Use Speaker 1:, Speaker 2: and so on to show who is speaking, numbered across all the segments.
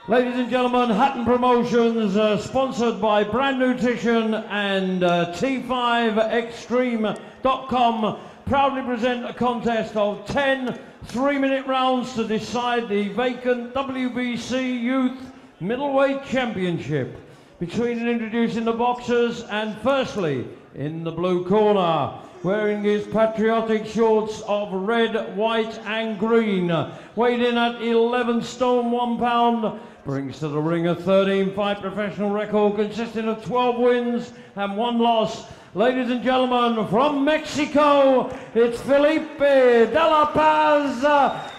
Speaker 1: Ladies and gentlemen, Hatton Promotions, sponsored by Brand Nutrition and T5Extreme.com, proudly present a contest of 10 3-minute rounds to decide the vacant WBC Youth Middleweight Championship. Between and introducing the boxers, and firstly, in the blue corner, wearing his patriotic shorts of red, white and green, weighed in at 11 stone 1 pound, brings to the ring a 13-fight professional record consisting of 12 wins and 1 loss. Ladies and gentlemen, from Mexico, it's Felipe de la Paz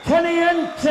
Speaker 1: Teniente.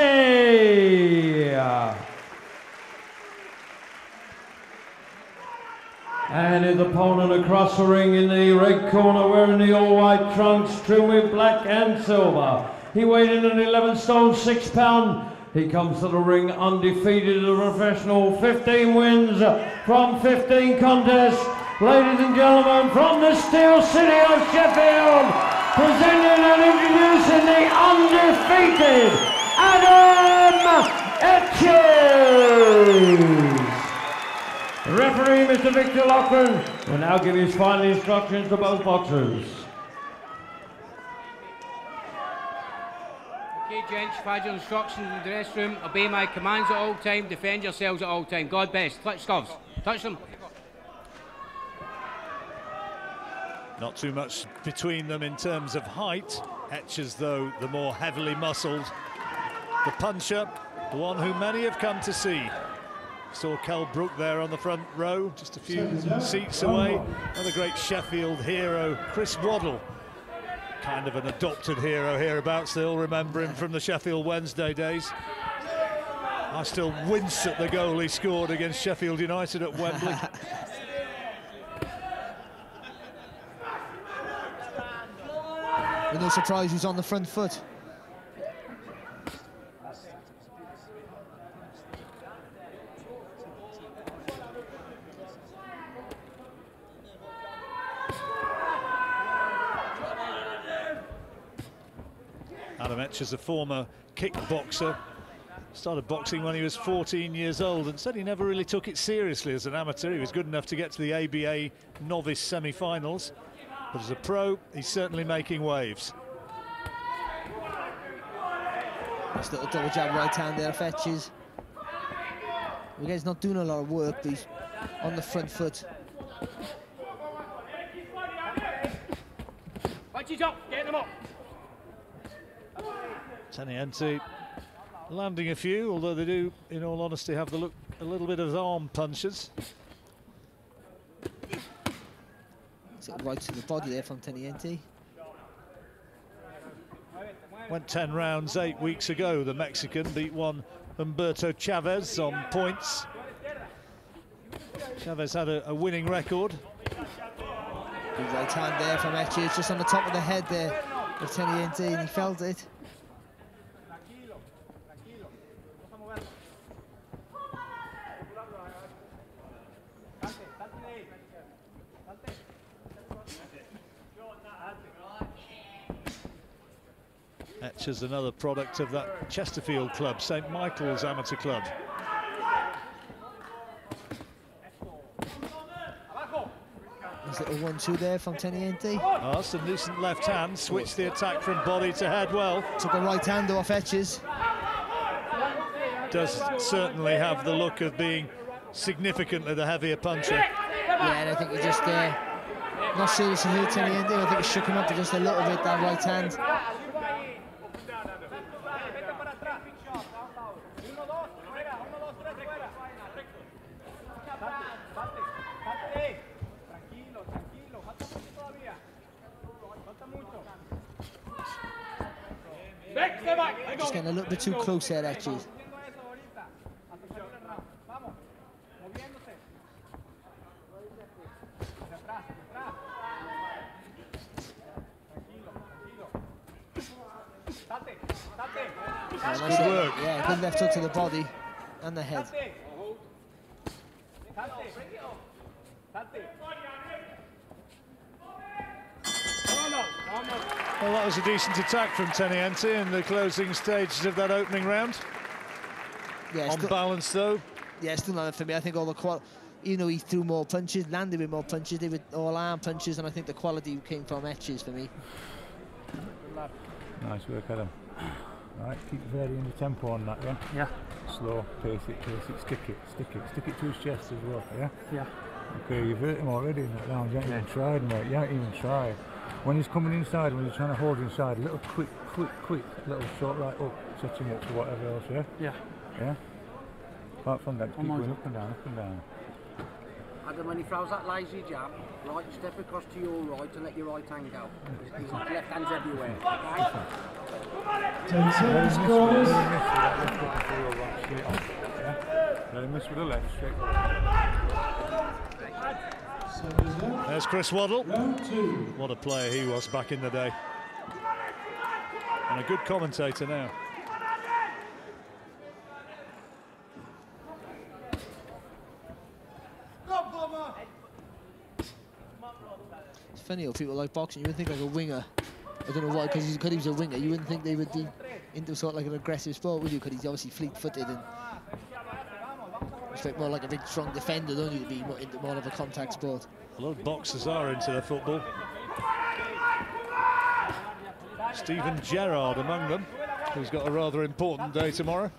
Speaker 1: And his opponent across the ring in the red corner, wearing the all-white trunks trimmed with black and silver. He weighed in at 11 stone 6 pound. He comes to the ring undefeated as a professional, 15 wins from 15 contests. Ladies and gentlemen, from the Steel City of Sheffield, presenting and introducing the undefeated Adam Etches. The referee, Mr. Victor Loughran, will now give his final instructions to both boxers.
Speaker 2: Okay, gents, find your instructions in the dressing room. Obey my commands at all time. Defend yourselves at all time. God best. Touch gloves. Touch them.
Speaker 3: Not too much between them in terms of height. Etches, though, the more heavily muscled. The puncher, the one who many have come to see. Saw Kel Brook there on the front row, just a few seats away. Another great Sheffield hero, Chris Waddle. Kind of an adopted hero hereabouts. They'll remember him from the Sheffield Wednesday days. I still wince at the goal he scored against Sheffield United at Wembley.
Speaker 4: No surprise he's on the front foot.
Speaker 3: Adam Etches, a former kickboxer, started boxing when he was 14 years old and said he never really took it seriously as an amateur. He was good enough to get to the ABA novice semi-finals, but as a pro, he's certainly making waves.
Speaker 4: Nice little double jab right hand there, Etches. The guy's not doing a lot of work, but he's on the front foot.
Speaker 2: Watch his up, get them up.
Speaker 3: Teniente landing a few, although they do, in all honesty, have the look a little bit of arm punches.
Speaker 4: Right to the body there from Teniente.
Speaker 3: Went 10 rounds 8 weeks ago. The Mexican beat one Humberto Chavez on points. Chavez had a winning record.
Speaker 4: Good right hand there from Etches, just on the top of the head there of Teniente, and he felt it.
Speaker 3: Etches, another product of that Chesterfield club, St Michael's amateur club.
Speaker 4: Nice little 1-2 there from Teniente.
Speaker 3: Oh, that's a decent left hand, switched the attack from body to head well.
Speaker 4: Took a right hand off Etches.
Speaker 3: Does certainly have the look of being significantly the heavier puncher.
Speaker 4: Yeah, and I think he just, not seriously hurt Teniente, I think he shook him up just a little bit, that right hand. Just getting a little bit too close there, Etches.
Speaker 3: That's good work.
Speaker 4: Yeah, good left hook to the body and the head.
Speaker 3: Well, that was a decent attack from Teniente in the closing stages of that opening round.
Speaker 4: Yeah,
Speaker 3: On balance, though.
Speaker 4: Yeah, still not for me. I think all the quality, even though he threw more punches, landed with more punches, they were all arm punches, and I think the quality came from Etches for me.
Speaker 5: Nice work, Adam. Right, keep varying the tempo on that, yeah?
Speaker 6: Yeah.
Speaker 5: Slow, pace it, stick it to his chest as well, yeah?
Speaker 6: Yeah.
Speaker 5: Okay, you've hurt him already in that round, you haven't even tried, mate, you haven't even tried. When he's coming inside, when he's trying to hold inside, a little quick, little short right up, set him up to whatever else, yeah?
Speaker 6: Yeah.
Speaker 5: Yeah? Apart from that, keep going up and down, up and down.
Speaker 7: And then when he throws that lazy jab, right, step across to your right and let your right hand go. His left hand's everywhere, okay?
Speaker 1: 10 seconds, corners.
Speaker 5: Let him miss with the left, straight.
Speaker 3: There's Chris Waddle. What a player he was back in the day. And a good commentator now.
Speaker 4: It's funny how people like boxing, you would think like a winger, I don't know why, because he was a winger, you wouldn't think they would be into sort of like an aggressive sport, would you? Because he's obviously fleet-footed and expect more like a big strong defender, don't you, to be into more of a contact sport.
Speaker 3: A lot of boxers are into their football. Stephen Gerrard among them, who's got a rather important day tomorrow.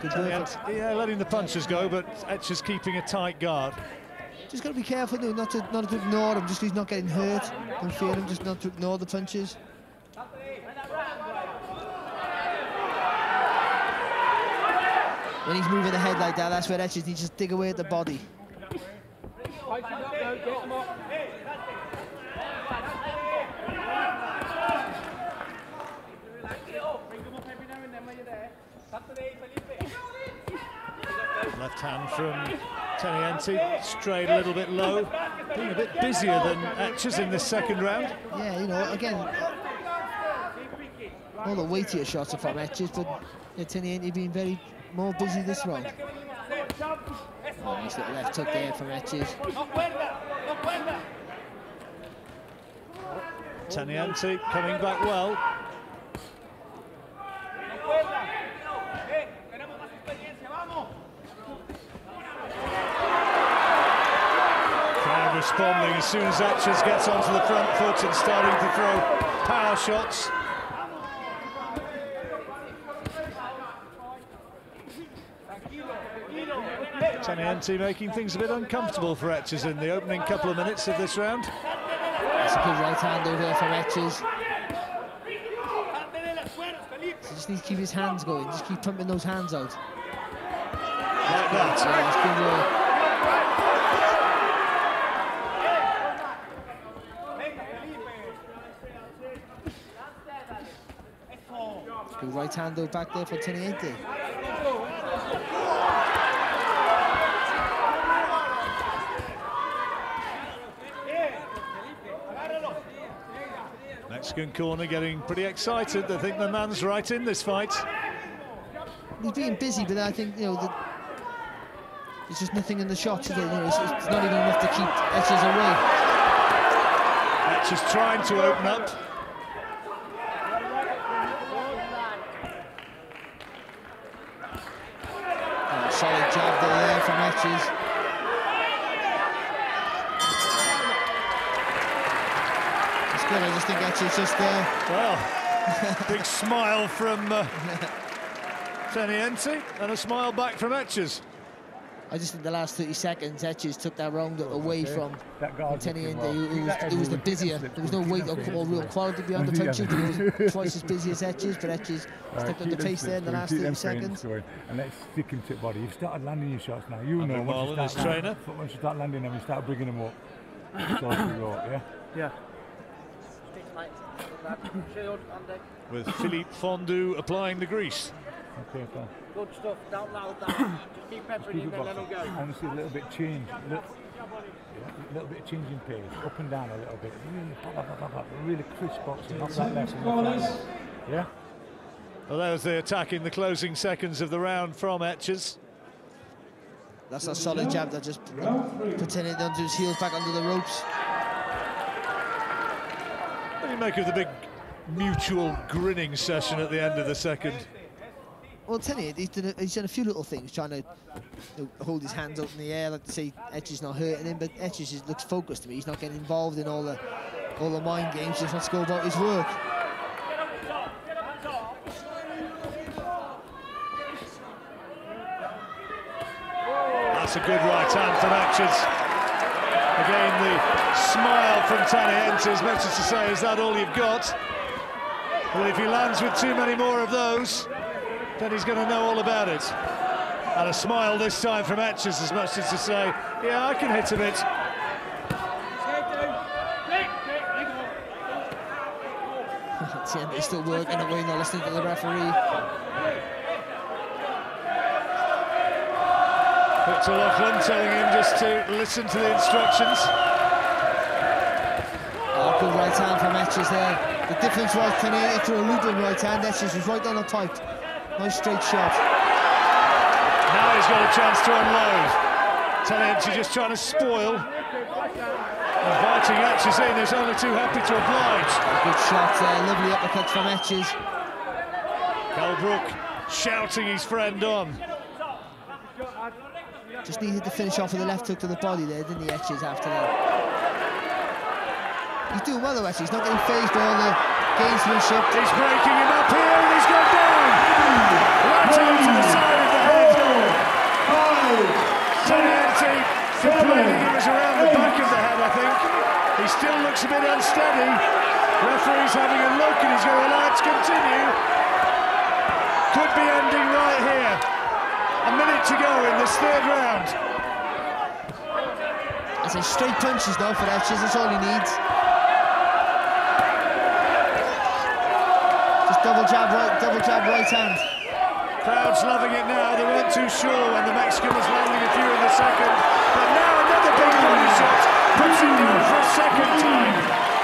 Speaker 3: Yeah, letting the punches go, but Etches keeping a tight guard.
Speaker 4: Just got to be careful, though, not to ignore him, just so he's not getting hurt. Don't fear him, just not to ignore the punches. When he's moving the head like that, that's where Etches needs to dig away at the body.
Speaker 3: Left hand from Teniente, strayed a little bit low, being a bit busier than Etches in this second round.
Speaker 4: Yeah, you know, again, all the weightier shots are from Etches, but yeah, Teniente being very more busy this round. Oh, nice little left hook there from Etches.
Speaker 3: Teniente coming back well. Crowd responding as soon as Etches gets onto the front foot and starting to throw power shots. Teniente making things a bit uncomfortable for Etches in the opening couple of minutes of this round.
Speaker 4: That's a good right hand over there from Etches. So just needs to keep his hands going, just keep pumping those hands out.
Speaker 3: Like that.
Speaker 4: Yeah, that's good work. Good right hand though back there for Teniente.
Speaker 3: Mexican corner getting pretty excited. They think the man's right in this fight.
Speaker 4: He's being busy, but I think, you know, there's just nothing in the shots. You know, it's not even enough to keep Etches away.
Speaker 3: Etches trying to open up.
Speaker 4: Oh, solid jab there from Etches. It's good, I just think Etches just there.
Speaker 3: Well, big smile from Teniente and a smile back from Etches.
Speaker 4: I just think the last 30 seconds, Etches took that round away from Teniente, who was the busier. There was no weight or real quality behind the punches, but he was twice as busy as Etches, but Etches stepped up the pace there in the last 30 seconds.
Speaker 5: And let's stick him to the body. You've started landing your shots now. You know once you start landing them, you start bringing them up. So you go, yeah?
Speaker 6: Yeah.
Speaker 3: With Philippe Fondue applying the grease.
Speaker 5: Okay, fine.
Speaker 7: Good stuff, don't load that. Just keep peppering him and let him go.
Speaker 5: I want to see a little bit change. A little bit of change in pace, up and down a little bit. Really crisp boxing, not that left and right. Yeah?
Speaker 3: Well, that was the attack in the closing seconds of the round from Etches.
Speaker 4: That's a solid jab that just put Teniente onto his heels, back under the ropes.
Speaker 3: What do you make of the big mutual grinning session at the end of the second.
Speaker 4: Well, Teniente, he's done a few little things, trying to hold his hands up in the air, like to say Etches not hurting him, but Etches looks focused to me. He's not getting involved in all the mind games, just wants to go about his work.
Speaker 3: That's a good right hand from Etches. Again, the smile from Teniente, as much as to say, is that all you've got? But if he lands with too many more of those, then he's going to know all about it. And a smile this time from Etches, as much as to say, yeah, I can hit a bit.
Speaker 4: He's still working away, not listening to the referee.
Speaker 3: Victor Loughlin telling him just to listen to the instructions.
Speaker 4: Oh, good right hand from Etches there. The difference was Teniente threw a looping right hand. Etches was right on the tight. Nice straight shot.
Speaker 3: Now he's got a chance to unload. Teniente just trying to spoil. Inviting Etches in, who's only too happy to oblige.
Speaker 4: Good shot there, lovely uppercut from Etches.
Speaker 3: Calbrook shouting his friend on.
Speaker 4: Just needed to finish off with a left hook to the body there, didn't he, Etches, after that? He's doing well though, Etches. He's not getting phased by all the gamesmanship.
Speaker 3: He's breaking him up here and he's gone down! Right out to the side of the head. Teniente complaining he was around the back of the head, I think. He still looks a bit unsteady. Referee's having a look and he's going, let's continue. Could be ending right here. A minute to go in this third round.
Speaker 4: It's a straight punches though for Etches, that's all he needs. Just double jab right hand.
Speaker 3: Crowd's loving it now. They weren't too sure when the Mexican was landing a few in the second. But now another big body shot puts him down for a second time.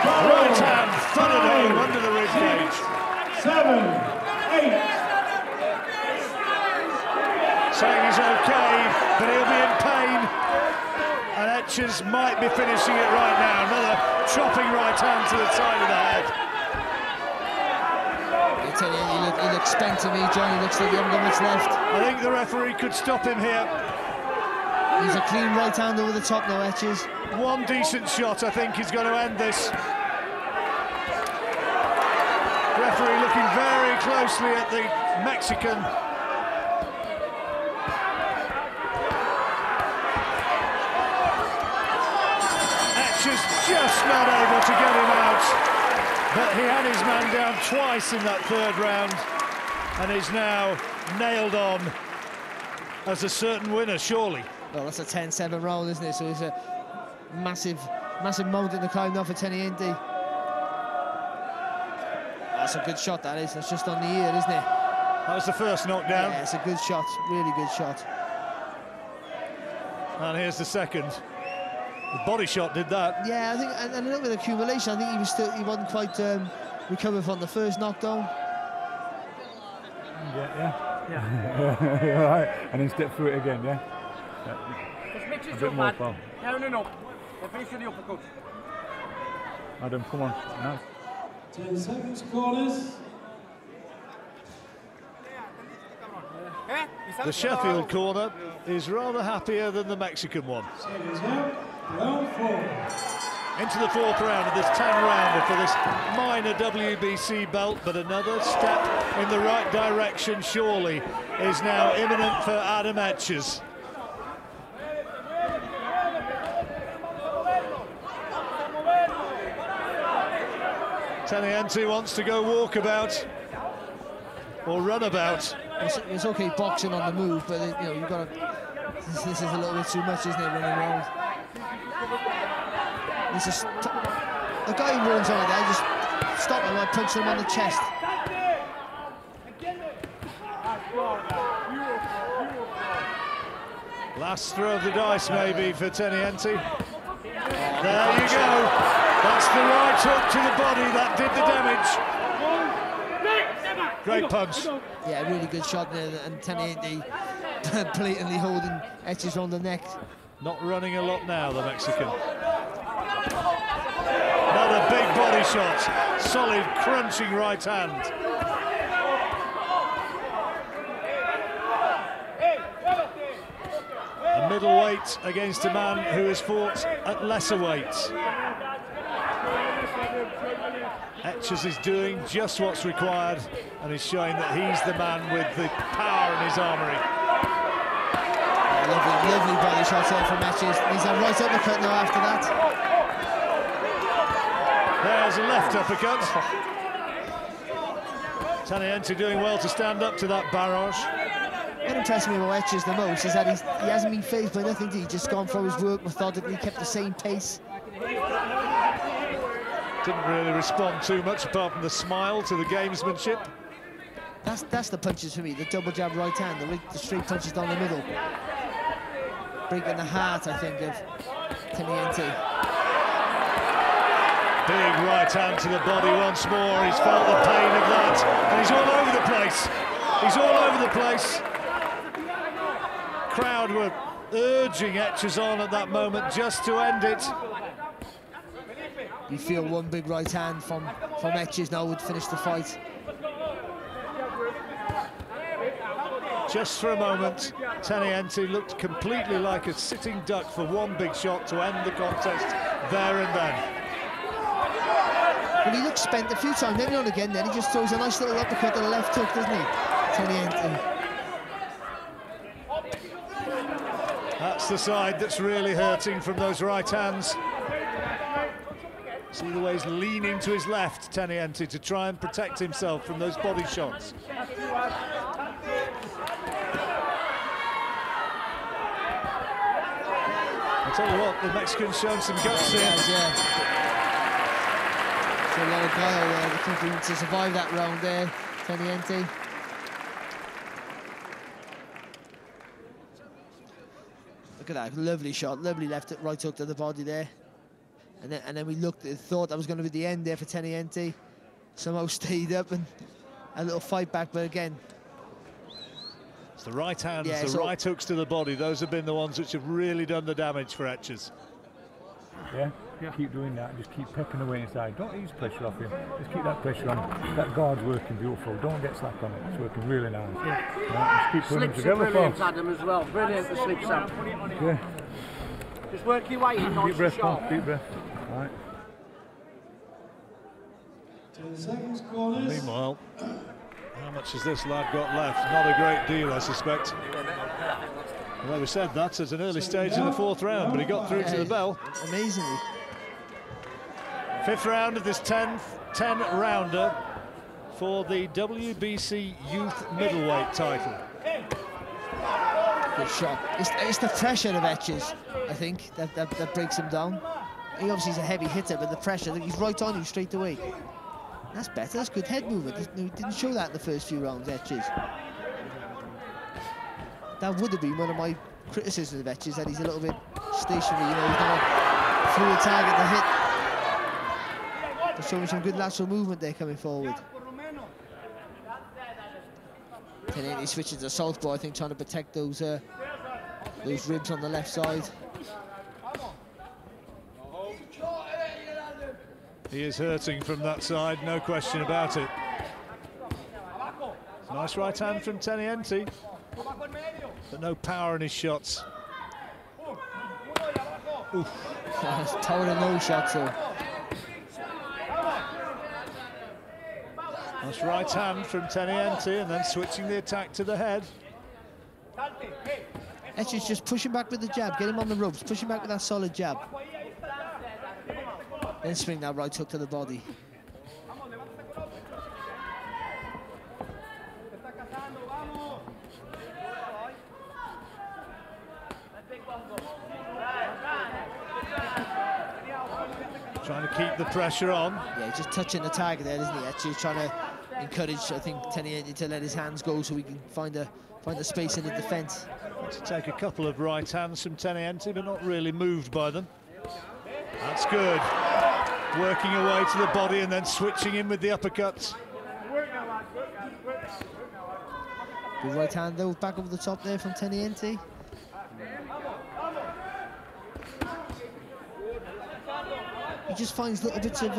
Speaker 3: Right hand, thudded home under the ribcage.
Speaker 1: 7, 8.
Speaker 3: Saying he's okay, but he'll be in pain. And Etches might be finishing it right now. Another chopping right hand to the side of the head.
Speaker 4: I tell you, he looks spent to me, John. He looks like he hasn't got much left.
Speaker 3: I think the referee could stop him here.
Speaker 4: He's a clean right hand over the top now, Etches.
Speaker 3: One decent shot, I think, is going to end this. Referee looking very closely at the Mexican. Just not able to get him out, but he had his man down twice in that third round and is now nailed on as a certain winner, surely.
Speaker 4: Well, that's a 10-7 round, isn't it? So it's a massive mountain to climb now for Teniente. That's a good shot, that is. That's just on the ear, isn't it?
Speaker 3: That was the first knockdown.
Speaker 4: Yeah, it's a good shot, really good shot.
Speaker 3: And here's the second. The body shot did that.
Speaker 4: Yeah, I think, and a little bit of accumulation. I think he wasn't quite recovered from the first knockdown.
Speaker 5: Yeah. Right. And then step through it again, yeah?
Speaker 7: Just mix it
Speaker 5: a bit more, pal.
Speaker 7: Down and up. And finish with the uppercut.
Speaker 5: Adam, come on. Nice.
Speaker 1: 10 seconds, corners.
Speaker 3: The Sheffield corner is rather happier than the Mexican one.
Speaker 1: Round 4.
Speaker 3: Into the fourth round of this 10-rounder for this minor WBC belt, but another step in the right direction, surely, is now imminent for Adam Etches. Teniente wants to go walkabout or runabout.
Speaker 4: It's okay boxing on the move, but you know, you've got to. This is a little bit too much, isn't it, running around? This is the guy who runs on there. Just stop him by punching him on the chest.
Speaker 3: Last throw of the dice, maybe, for Teniente. There you go. That's the right hook to the body that did the damage. Great punch.
Speaker 4: Yeah, really good shot there, and Teniente blatantly holding Etches around the neck.
Speaker 3: Not running a lot now, the Mexican. Another big body body shot. Solid, crunching right hand. A middleweight against a man who has fought at lesser weights. Etches is doing just what's required and is showing that he's the man with the power in his armoury.
Speaker 4: Lovely body shot there from Etches. He's a right uppercut now after that.
Speaker 3: There's a left uppercut. Teniente doing well to stand up to that barrage.
Speaker 4: What impressed me about Etches the most is that he hasn't been phased by nothing. He's just gone for his work methodically, kept the same pace.
Speaker 3: Didn't really respond too much apart from the smile to the gamesmanship.
Speaker 4: That's the punches for me, the double jab right hand, the straight punches down the middle. Breaking the heart, I think, of Teniente.
Speaker 3: Big right hand to the body once more. He's felt the pain of that, and he's all over the place. He's all over the place. Crowd were urging Etches on at that moment just to end it.
Speaker 4: You feel one big right hand from Etches now would finish the fight.
Speaker 3: Just for a moment, Teniente looked completely like a sitting duck for one big shot to end the contest there and then.
Speaker 4: Well, he looks spent a few times, every now and again, then he just throws a nice little uppercut to the left hook, doesn't he, Teniente?
Speaker 3: That's the side that's really hurting from those right hands. See the way he's leaning to his left, Teniente, to try and protect himself from those body shots. I'll tell you what, the Mexican's shown some guts here.
Speaker 4: Yeah. So a lot of guile there, I think, to survive that round there, Teniente. Look at that, lovely shot, lovely left right hook to the body there. And then we thought that was going to be the end there for Teniente. Somehow stayed up and a little fight back, but again.
Speaker 3: It's the right hands, the right hooks to the body. Those have been the ones which have really done the damage for Etches.
Speaker 5: Yeah, keep doing that. Just keep pecking away inside. Don't ease pressure off him. Just keep that pressure on. That guard's working beautiful. Don't get slack on it. It's working really nice. Yeah. Right, just keep putting them together.
Speaker 7: Brilliant, Adam, as well. Brilliant for slip up.
Speaker 5: Yeah.
Speaker 7: Just work your way in,
Speaker 5: Deep breath, deep breath. All right.
Speaker 6: 10 seconds, callers.
Speaker 3: Meanwhile, how much has this lad got left? Not a great deal, I suspect. Well, we said that at an early stage in the fourth round, but he got through to the bell.
Speaker 4: Amazingly.
Speaker 3: Fifth round of this 10-rounder for the WBC Youth Middleweight title.
Speaker 4: Good shot. It's the pressure of Etches, I think, that breaks him down. He obviously is a heavy hitter, but the pressure, he's right on you straight away. That's better, that's good head movement. He didn't show that in the first few rounds, Etches. That would have been one of my criticisms of Etches, that he's a little bit stationary, you know, he's not through a target to hit. But showing some good lateral movement there coming forward. And then he switches to southpaw, I think, trying to protect those ribs on the left side.
Speaker 3: He is hurting from that side, no question about it. Nice right hand from Teniente, but no power in his shots.
Speaker 4: Power and no shots, though.
Speaker 3: Nice right hand from Teniente, and then switching the attack to the head.
Speaker 4: Etches just pushing back with the jab, get him on the ropes, pushing back with that solid jab. Then swing that right hook to the body.
Speaker 3: Trying to keep the pressure on.
Speaker 4: Yeah, he's just touching the target there, isn't he? Actually trying to encourage, I think, Teniente to let his hands go so we can find a space in the defence.
Speaker 3: To take a couple of right hands from Teniente, but not really moved by them. That's good. Working away to the body and then switching in with the uppercuts.
Speaker 4: Good right hand though, back over the top there from Teniente. He just finds little bits of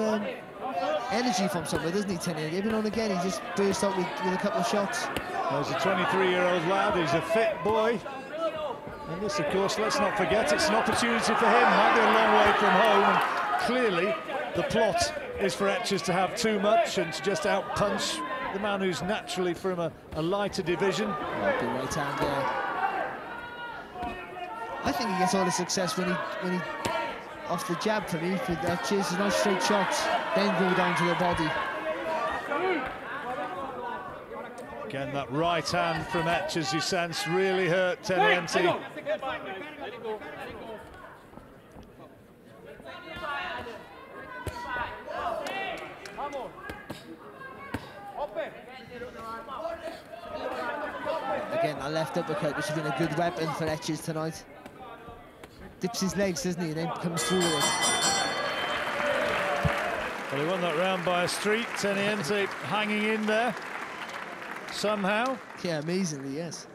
Speaker 4: energy from somewhere, doesn't he, Teniente? Every now and again, he just bursts out with a couple of shots.
Speaker 3: There's a 23-year-old lad, he's a fit boy. And this, of course, let's not forget, it's an opportunity for him. Might be a long way from home, and clearly the plot is for Etches to have too much and to just out-punch the man who's naturally from a lighter division.
Speaker 4: Good right hand there. I think he gets all the success when he off the jab for me, with Etches, nice straight shots, then go down to the body.
Speaker 3: Again, that right hand from Etches, you sense, really hurt Teniente.
Speaker 4: Again, that left uppercut, which has been a good weapon for Etches tonight. Dips his legs, doesn't he, and then comes through with it.
Speaker 3: Well, he won that round by a street. Teniente hanging in there somehow.
Speaker 4: Yeah, amazingly, yes.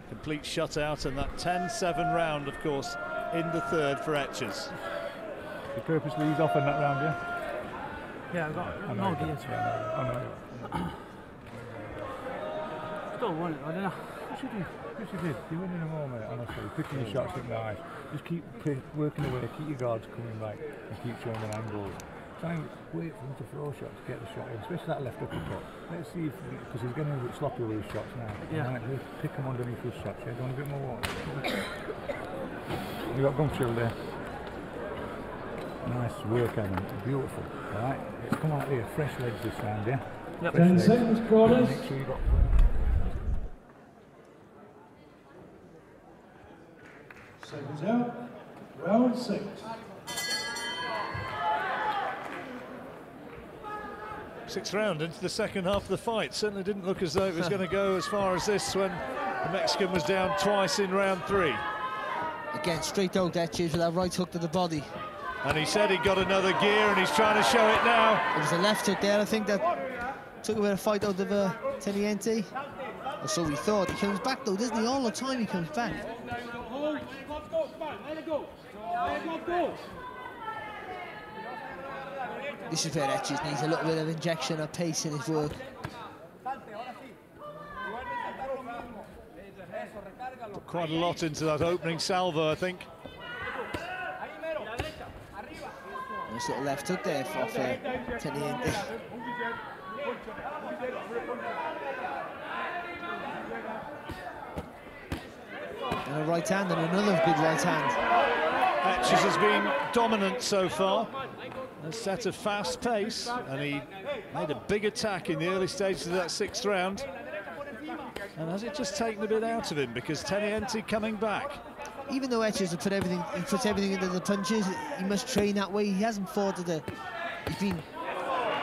Speaker 3: Complete shutout, and that 10-7 round, of course, in the third for Etches.
Speaker 5: You purposely ease off in that round, yeah?
Speaker 8: Yeah, I've got no gears. Still won it, I don't know.
Speaker 5: Yes, you did. Yes, you did. You're winning them all, mate, honestly. Picking your shots look nice. Just keep working away, keep your guards coming back, and keep showing them angles. Try and wait for him to throw shots to get the shot in, especially that left uppercut. Let's see if, because he's getting a bit sloppy with his shots now.
Speaker 8: Yeah.
Speaker 5: Right, pick him underneath his shots, yeah? Do you want a bit more water? You got gum chill there. Nice work, Evan. Beautiful. Alright, let's come out here. Fresh legs this round, yeah?
Speaker 8: Yep.
Speaker 6: 10 seconds, corners.
Speaker 5: Make sure you got.
Speaker 6: Seconds out. Round 6.
Speaker 3: Sixth round into the second half of the fight. Certainly didn't look as though it was going to go as far as this when the Mexican was down twice in round 3.
Speaker 4: Again, straight out Etches with that right hook to the body.
Speaker 3: And he said he got another gear, and he's trying to show it now.
Speaker 4: It was a left hook there, I think, that took away the fight out of Teniente. Or so we thought. He comes back though, doesn't he? All the time he comes back. This is where Etches needs a little bit of injection of pace in his work.
Speaker 3: Put quite a lot into that opening salvo, I think.
Speaker 4: Nice little left hook there for Teniente. And a right hand, and another good right hand.
Speaker 3: Etches has been dominant so far. A set of fast pace, and he made a big attack in the early stages of that sixth round. And has it just taken a bit out of him, because Teniente coming back?
Speaker 4: Even though Etches puts everything into the punches, he must train that way. He hasn't fought at he's been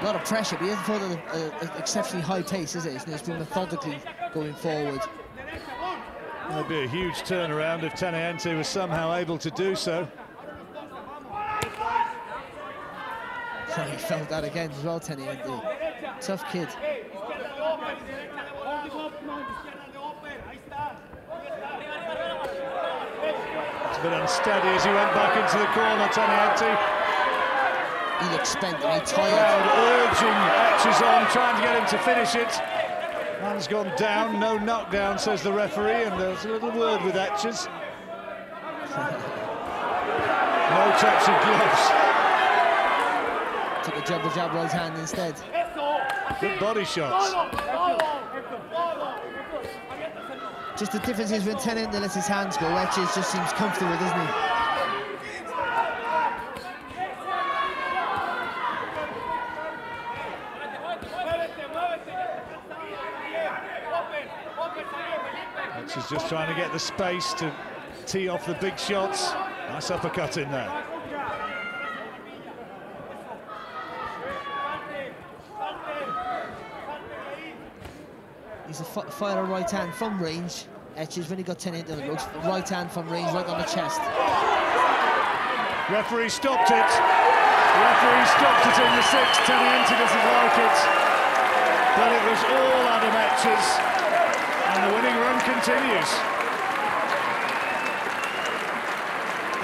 Speaker 4: a lot of pressure, but he hasn't fought at an exceptionally high pace, is it? It's been methodically going forward.
Speaker 3: There'd be a huge turnaround if Teniente was somehow able to do so.
Speaker 4: He felt that again as well, Teniente. Tough kid.
Speaker 3: It's a bit unsteady as he went back into the corner, Teniente.
Speaker 4: He looks spent and tired.
Speaker 3: Crowd urging Etches on, trying to get him to finish it. Man's gone down, no knockdown, says the referee, and there's a little word with Etches. No touch of gloves.
Speaker 4: Took a jab right hand instead.
Speaker 3: Good body shots.
Speaker 4: Just the difference is when Teniente lets his hands go, Etches just seems comfortable, doesn't he?
Speaker 3: Etches just trying to get the space to tee off the big shots. Nice uppercut in there.
Speaker 4: He's a fire a right hand from range. Etches when he got Teniente on the ropes. Right hand from range, right on the chest.
Speaker 3: Referee stopped it. Referee stopped it in the sixth. Teniente doesn't like it. But it was all Adam Etches. And the winning run continues.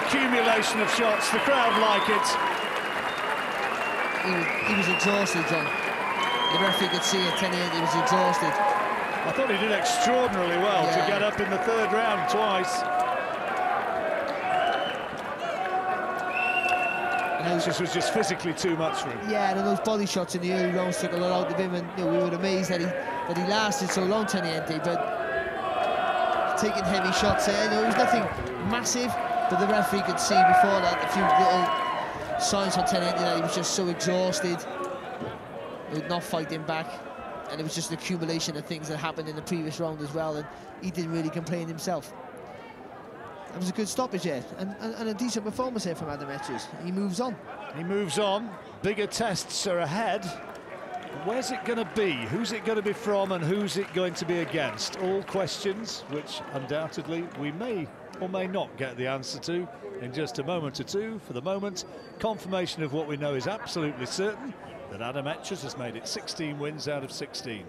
Speaker 3: Accumulation of shots. The crowd like it.
Speaker 4: he was exhausted, John. The referee could see it, Teniente, he was exhausted.
Speaker 3: I thought he did extraordinarily well to get up in the third round twice. This was just physically too much for him.
Speaker 4: Yeah, and those body shots in the early rounds took a lot out of him, and we were amazed that he lasted so long, Teniente, but taking heavy shots there, it was nothing massive, but the referee could see before that a few little signs on Teniente that he was just so exhausted, not fighting back, and it was just an accumulation of things that happened in the previous round as well, and he didn't really complain himself. That was a good stoppage here, and a decent performance here from Adam Etches. He moves on.
Speaker 3: He moves on. Bigger tests are ahead. Where's it going to be? Who's it going to be from, and who's it going to be against? All questions which undoubtedly we may or may not get the answer to in just a moment or two. For the moment, confirmation of what we know is absolutely certain, that Adam Etches has made it 16 wins out of 16.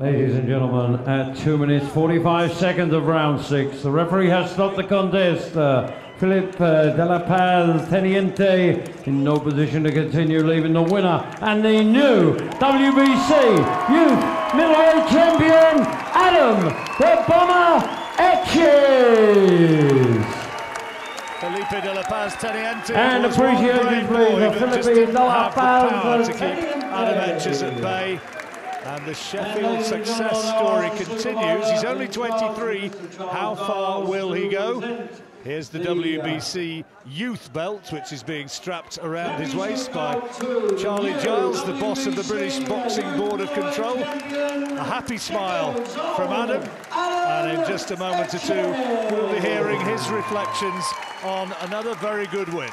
Speaker 1: Ladies and gentlemen, at 2 minutes 45 seconds of round 6, the referee has stopped the contest. Felipe de la Paz Teniente in no position to continue, leaving the winner and the new WBC Youth Middleweight Champion, Adam the Bomber Etches.
Speaker 3: Felipe de la Paz Teniente
Speaker 1: and
Speaker 3: was one
Speaker 1: appreciation,
Speaker 3: brave
Speaker 1: please,
Speaker 3: boy
Speaker 1: for
Speaker 3: that just
Speaker 1: Felipe
Speaker 3: didn't
Speaker 1: de la
Speaker 3: have the power
Speaker 1: Paz
Speaker 3: to keep Adam Etches at bay. And the Sheffield success story continues. He's only 23. How far will he go? Here's the WBC youth belt, which is being strapped around his waist by Charlie Giles, the boss of the British Boxing Board of Control. A happy smile from Adam, and in just a moment or two, we'll be hearing his reflections on another very good win.